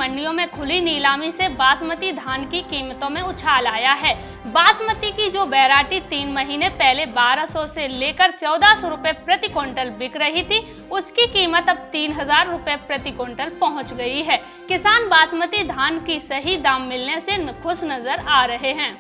मंडियों में खुली नीलामी से बासमती धान की कीमतों में उछाल आया है। बासमती की जो वैरायटी 3 महीने पहले 1200 से लेकर 1400 रुपए प्रति क्विंटल बिक रही थी, उसकी कीमत अब 3000 रुपए प्रति क्विंटल पहुंच गई है। किसान बासमती धान की सही दाम मिलने से खुश नजर आ रहे हैं।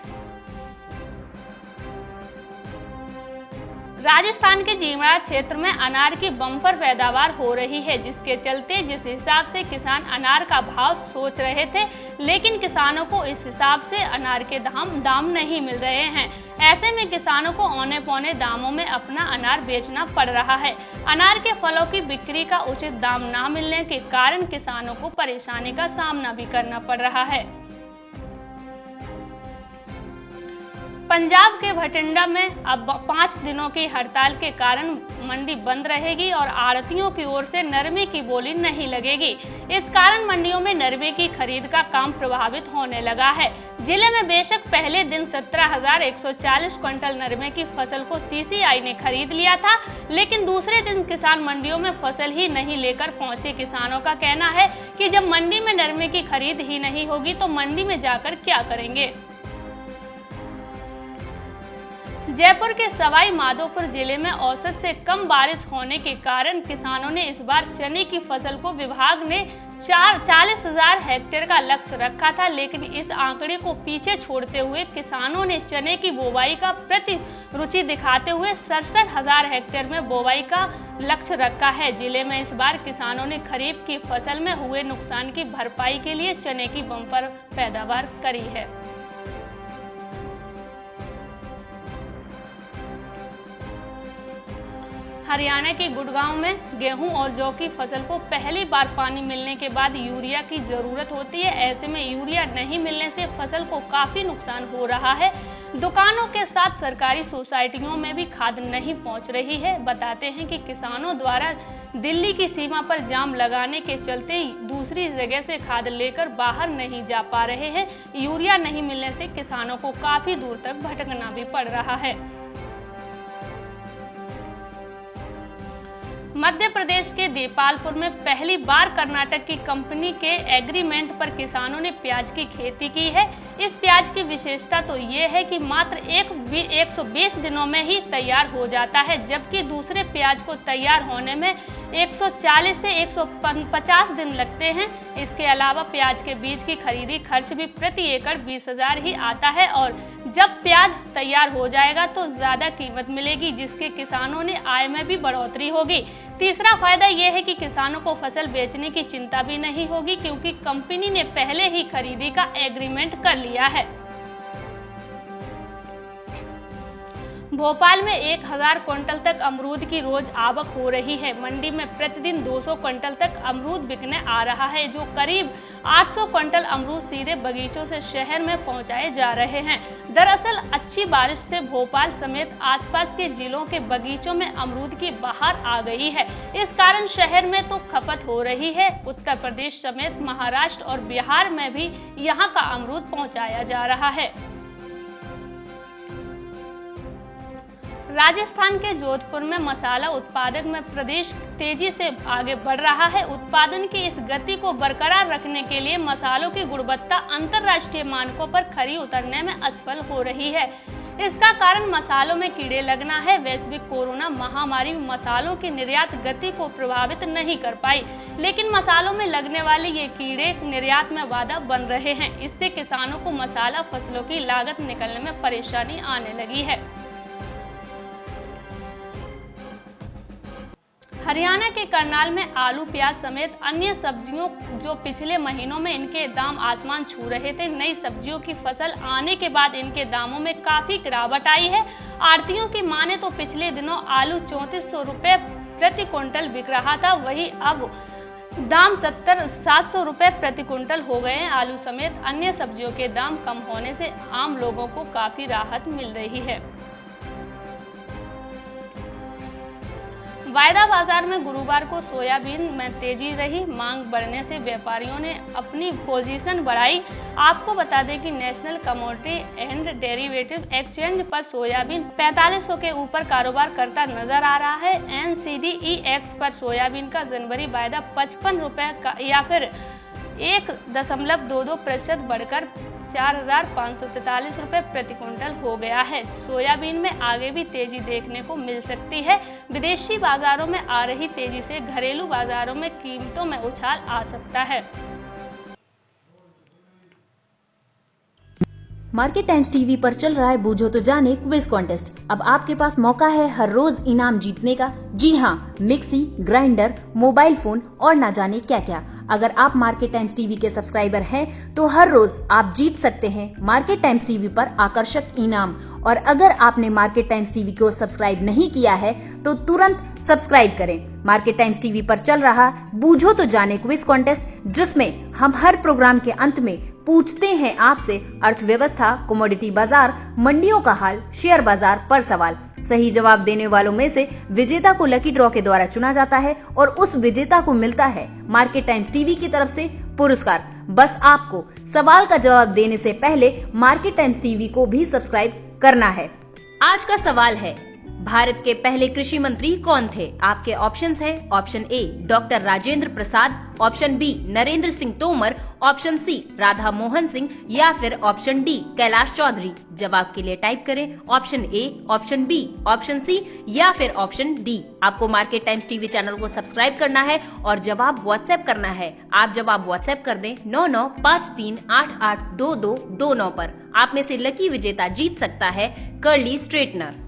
राजस्थान के जीवड़ा क्षेत्र में अनार की बम्पर पैदावार हो रही है, जिसके चलते जिस हिसाब से किसान अनार का भाव सोच रहे थे, लेकिन किसानों को इस हिसाब से अनार के दाम नहीं मिल रहे हैं। ऐसे में किसानों को औने पौने दामों में अपना अनार बेचना पड़ रहा है। अनार के फलों की बिक्री का उचित दाम न मिलने के कारण किसानों को परेशानी का सामना भी करना पड़ रहा है। पंजाब के भटिंडा में अब 5 दिनों की हड़ताल के कारण मंडी बंद रहेगी और आड़तियों की ओर से नरमे की बोली नहीं लगेगी। इस कारण मंडियों में नरमे की खरीद का काम प्रभावित होने लगा है। जिले में बेशक पहले दिन 17,140 क्विंटल नरमे की फसल को सीसीआई ने खरीद लिया था, लेकिन दूसरे दिन किसान मंडियों में फसल ही नहीं लेकर पहुंचे। किसानों का कहना है कि जब मंडी में नरमे की खरीद ही नहीं होगी तो मंडी में जाकर क्या करेंगे। जयपुर के सवाई माधोपुर जिले में औसत से कम बारिश होने के कारण किसानों ने इस बार चने की फसल को विभाग ने 40,000 हेक्टेयर का लक्ष्य रखा था, लेकिन इस आंकड़े को पीछे छोड़ते हुए किसानों ने चने की बोवाई का प्रति रुचि दिखाते हुए 67,000 हेक्टेयर में बोवाई का लक्ष्य रखा है। जिले में इस बार किसानों ने खरीफ की फसल में हुए नुकसान की भरपाई के लिए चने की बम्पर पैदावार करी है। हरियाणा के गुड़गांव में गेहूं और जौ की फसल को पहली बार पानी मिलने के बाद यूरिया की जरूरत होती है। ऐसे में यूरिया नहीं मिलने से फसल को काफी नुकसान हो रहा है। दुकानों के साथ सरकारी सोसाइटियों में भी खाद नहीं पहुंच रही है। बताते हैं कि किसानों द्वारा दिल्ली की सीमा पर जाम लगाने के चलते दूसरी जगह से खाद लेकर बाहर नहीं जा पा रहे हैं। यूरिया नहीं मिलने से किसानों को काफी दूर तक भटकना भी पड़ रहा है। मध्य प्रदेश के देपालपुर में पहली बार कर्नाटक की कंपनी के एग्रीमेंट पर किसानों ने प्याज की खेती की है। इस प्याज की विशेषता तो ये है कि मात्र 120 दिनों में ही तैयार हो जाता है, जबकि दूसरे प्याज को तैयार होने में 140 से 150 दिन लगते हैं। इसके अलावा प्याज के बीज की खरीदी खर्च भी प्रति एकड़ 20,000 ही आता है और जब प्याज तैयार हो जाएगा तो ज्यादा कीमत मिलेगी, जिसके किसानों ने आय में भी बढ़ोतरी होगी। तीसरा फायदा यह है कि किसानों को फसल बेचने की चिंता भी नहीं होगी, क्योंकि कंपनी ने पहले ही खरीदी का एग्रीमेंट कर लिया है। भोपाल में 1000 क्विंटल तक अमरूद की रोज आवक हो रही है। मंडी में प्रतिदिन 200 क्विंटल तक अमरूद बिकने आ रहा है, जो करीब 800 क्विंटल अमरूद सीधे बगीचों से शहर में पहुंचाए जा रहे हैं। दरअसल अच्छी बारिश से भोपाल समेत आसपास के जिलों के बगीचों में अमरूद की बहार आ गई है। इस कारण शहर में तो खपत हो रही है। उत्तर प्रदेश समेत महाराष्ट्र और बिहार में भी यहाँ का अमरूद पहुँचाया जा रहा है। राजस्थान के जोधपुर में मसाला उत्पादन में प्रदेश तेजी से आगे बढ़ रहा है। उत्पादन की इस गति को बरकरार रखने के लिए मसालों की गुणवत्ता अंतर्राष्ट्रीय मानकों पर खरी उतरने में असफल हो रही है। इसका कारण मसालों में कीड़े लगना है। वैश्विक कोरोना महामारी मसालों की निर्यात गति को प्रभावित नहीं कर पाई, लेकिन मसालों में लगने वाले ये कीड़े निर्यात में बाधा बन रहे हैं। इससे किसानों को मसाला फसलों की लागत निकलने में परेशानी आने लगी है। हरियाणा के करनाल में आलू, प्याज समेत अन्य सब्जियों जो पिछले महीनों में इनके दाम आसमान छू रहे थे, नई सब्जियों की फसल आने के बाद इनके दामों में काफी गिरावट आई है। आढ़तियों की माने तो पिछले दिनों आलू 3400 रुपए प्रति क्विंटल बिक रहा था, वही अब दाम 700 रुपए प्रति क्विंटल हो गए हैं। आलू समेत अन्य सब्जियों के दाम कम होने से आम लोगों को काफी राहत मिल रही है। वायदा बाजार में गुरुवार को सोयाबीन में तेजी रही। मांग बढ़ने से व्यापारियों ने अपनी पोजीशन बढ़ाई। आपको बता दें कि national commodity and derivative exchange पर सोयाबीन 4500 के ऊपर कारोबार करता नजर आ रहा है। NCDEX पर सोयाबीन का जनवरी वायदा 55 रुपए का या फिर 1.22% बढ़कर 4,543 रुपये प्रति क्विंटल हो गया है। सोयाबीन में आगे भी तेजी देखने को मिल सकती है। विदेशी बाजारों में आ रही तेजी से घरेलू बाजारों में कीमतों में उछाल आ सकता है। मार्केट टाइम्स टीवी पर चल रहा है बूझो तो जाने क्विज कॉन्टेस्ट। अब आपके पास मौका है हर रोज इनाम जीतने का। जी हाँ, मिक्सी, ग्राइंडर, मोबाइल फोन और ना जाने क्या क्या। अगर आप मार्केट टाइम्स टीवी के सब्सक्राइबर हैं तो हर रोज आप जीत सकते हैं मार्केट टाइम्स टीवी पर आकर्षक इनाम। और अगर आपने मार्केट टाइम्स टीवी को सब्सक्राइब नहीं किया है तो तुरंत सब्सक्राइब करें। मार्केट टाइम्स टीवी पर चल रहा बूझो तो जाने क्विज कॉन्टेस्ट, जिसमें हम हर प्रोग्राम के अंत में पूछते हैं आपसे अर्थव्यवस्था, कमोडिटी बाजार, मंडियों का हाल, शेयर बाजार पर सवाल। सही जवाब देने वालों में से विजेता को लकी ड्रॉ के द्वारा चुना जाता है और उस विजेता को मिलता है मार्केट टाइम्स टीवी की तरफ से पुरस्कार। बस आपको सवाल का जवाब देने से पहले मार्केट टाइम्स टीवी को भी सब्सक्राइब करना है। आज का सवाल है, भारत के पहले कृषि मंत्री कौन थे? आपके ऑप्शंस हैं option A doctor Rajendra Prasad, option B Narendra Singh Tomar, option C Radha Mohan Singh या फिर ऑप्शन डी कैलाश चौधरी। जवाब के लिए टाइप करें option A, option B, option C या फिर ऑप्शन डी। आपको मार्केट टाइम्स टीवी चैनल को सब्सक्राइब करना है और जवाब व्हाट्सएप करना है। आप जवाब व्हाट्सएप कर दें 9953882229 पर। आप में से लकी विजेता जीत सकता है कर्ली स्ट्रेटनर।